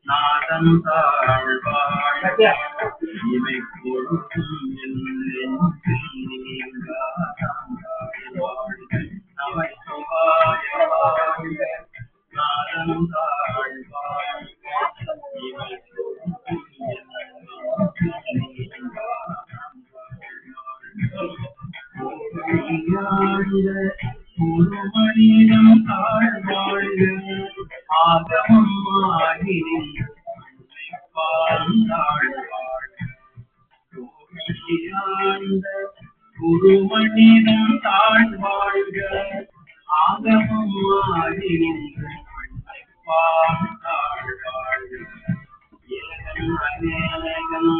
நாதன் தாழ்வாழ் இவை பொருளும் நமச்சிவாய வாழ்க நாதன் தாழ்வாழ் இவை ஒரு மனிதம் தாழ்வாழ்க ஆகமம் ஆகிரின் குரு மனிதம் தாழ்வாழ்க ஆகமம் ஆகிரின் தாழ்வாழ்க ஏகம் அநேகம்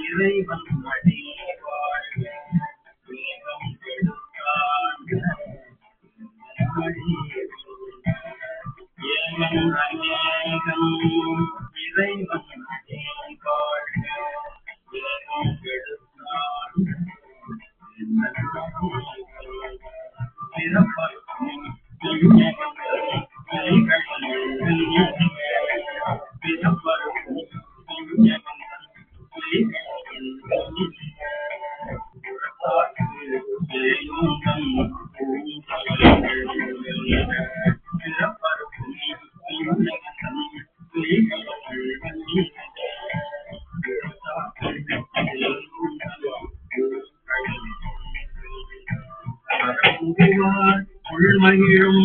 இறைவன் அடி வாழ்க வேகம் கெடுத்தாழ்க ஏகம் அநேகம் இறைவன் அடி வாழ்க வேகம் கெடுத்தாழ்க பிறப்பருக்கும் உள்மகிழும்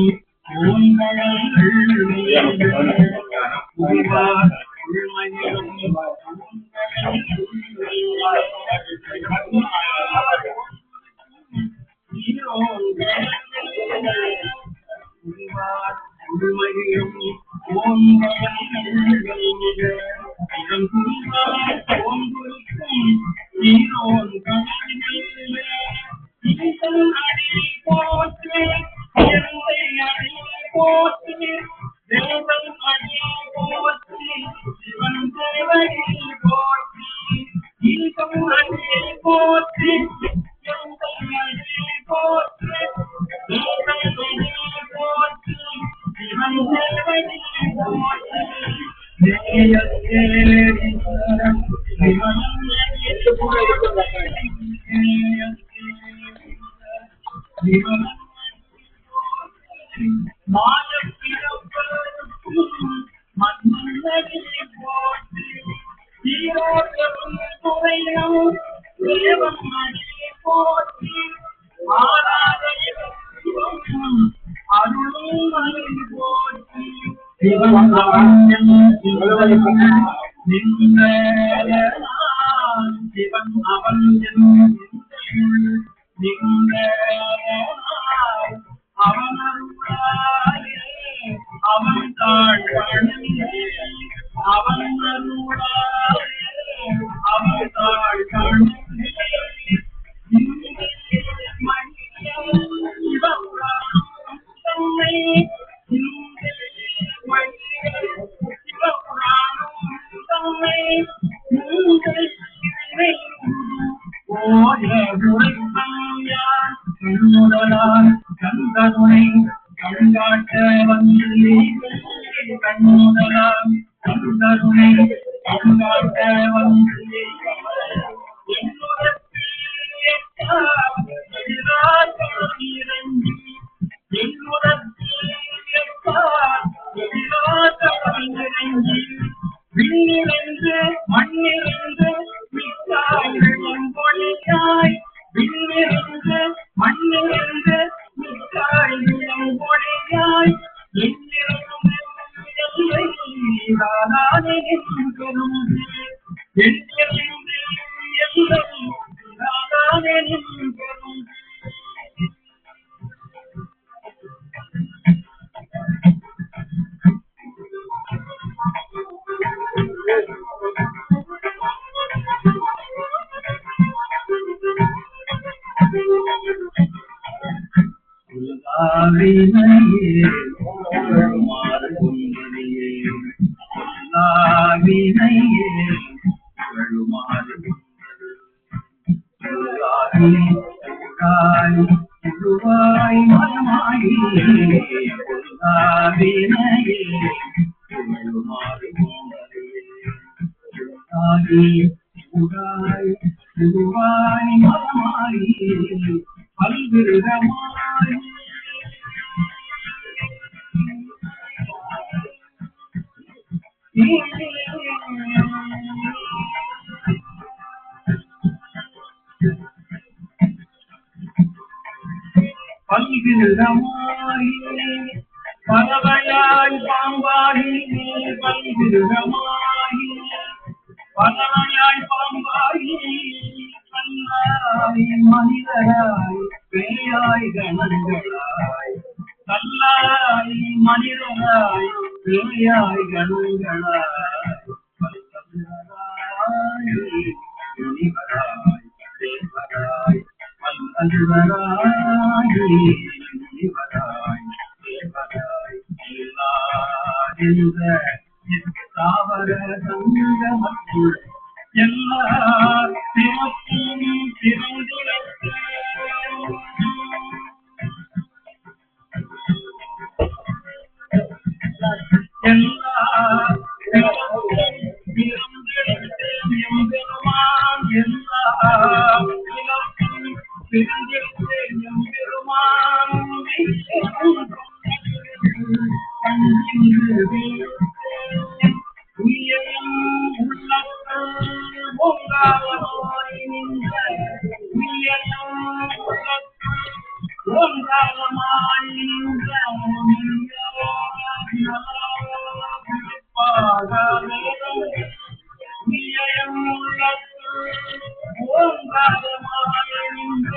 குருவாய் மனமாயி கொள்ளாவினையே குருவாய் குருவாய் மனமாயி பல்விருகமாய் பல்விருகமாய் பறவையாய் பாம்பாகி பல்விருகமாய் பறவையாய் பாம்பாகி கல்லாய் மனிதராய் பேயாய் கணங்களாய் கல்லாய் மனிதராய் பேயாய் கணங்களாய் முனிவராய் தேவராய் பல்வராய் முனிவராய் தேவராய் எல்லா தாவர சங்கமத்துள் எல்லா சிவப்பும் திறந்திருக்க எல்லா எம்பெருமான் எல்லா எம்பெருமான் உயிரும் உள்ளத்தில் ஓங்காரமாய் நின்ற உயிரும் உள்ளத்தில் ஓங்காரமாய் நின்ற உயிரும் உள்ளத்தில் ஓங்காரமாய் நின்ற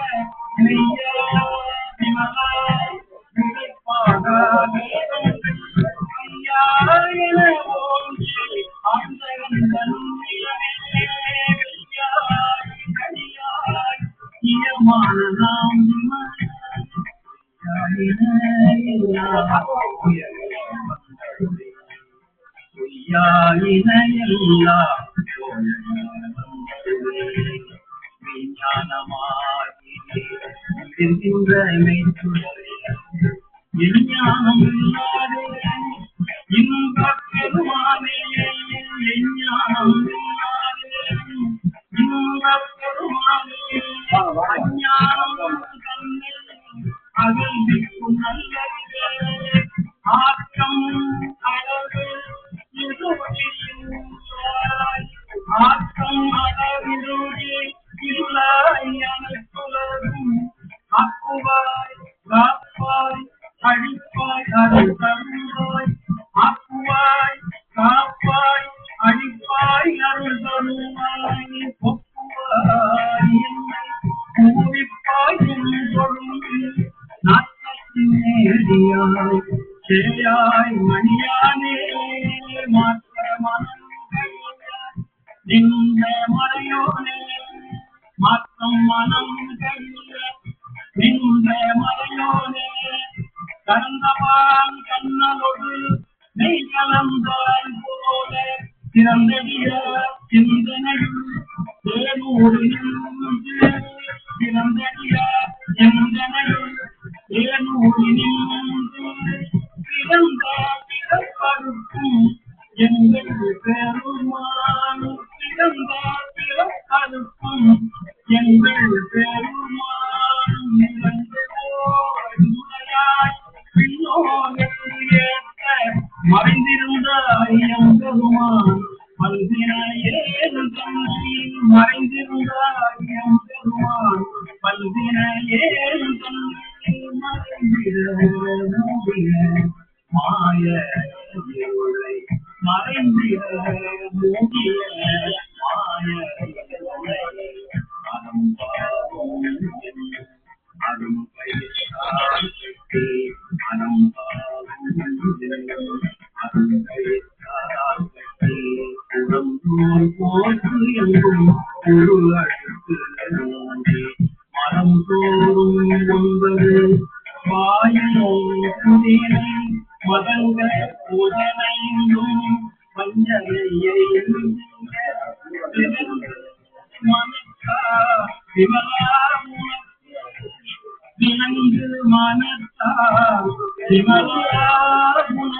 விளங்கு மனத்தால் சிவனுக்கு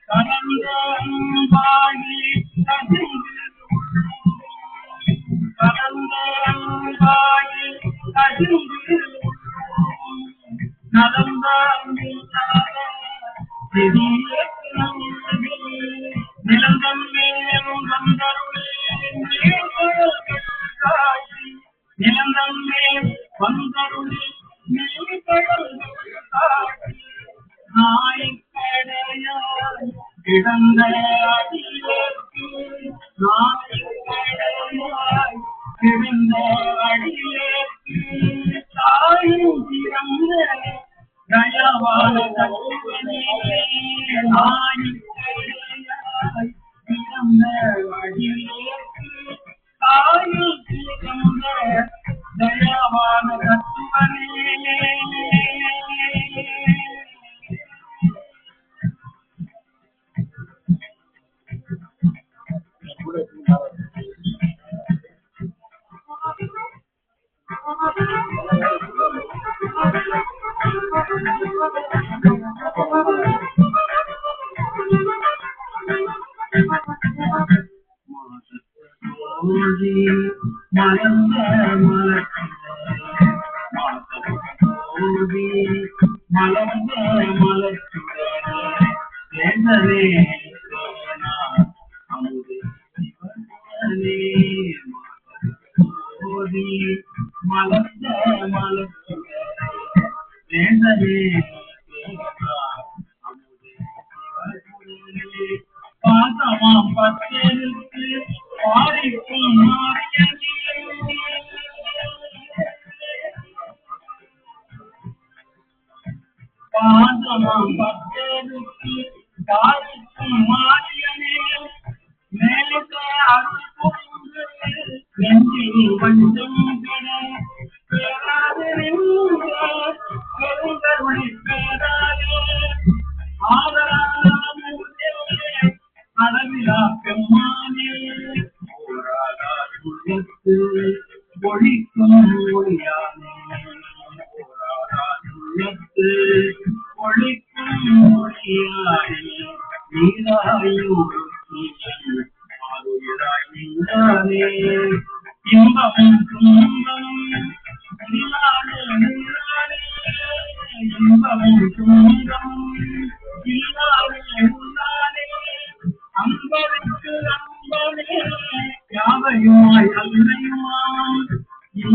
கலந்த அன்பாகி கலந்த அன்பாகி கசிந்து நடந்த நிலந்தன்மே நிலந்தன்மே வந்தருளி நாய்க்கடையாய் கிடந்த அடியேற்கு நாய்க்கடையாய் கிடந்த அடியேற்கு தாயும் திறந்த தயவான தத்துவனே நாய்க்கடையாய் கிடந்த அடியேற்கு தாயும் திறந்த தயவான தத்துவனே மலர்ந்த மலர்ந்த மலர்ந்தே அமுதே மலர்ந்த மலர்ந்தே பாதமாம் பத்தருக்கு பாடிக்கும் பாதமாம் பத்தருக்கு பாடிக்கும் மாரியனே மேலத்த அருள் புரிந்து நெஞ்சில் வஞ்சம் பெற பெருங்கருணை பேராலே அளவிலா பெம்மானே உள்ளத்து ஒழிக்கும் ஒளியானே உள்ளத்து ஒழிக்கும் ஒளியானே நீராயும் ஆருயிராய் நின்றானே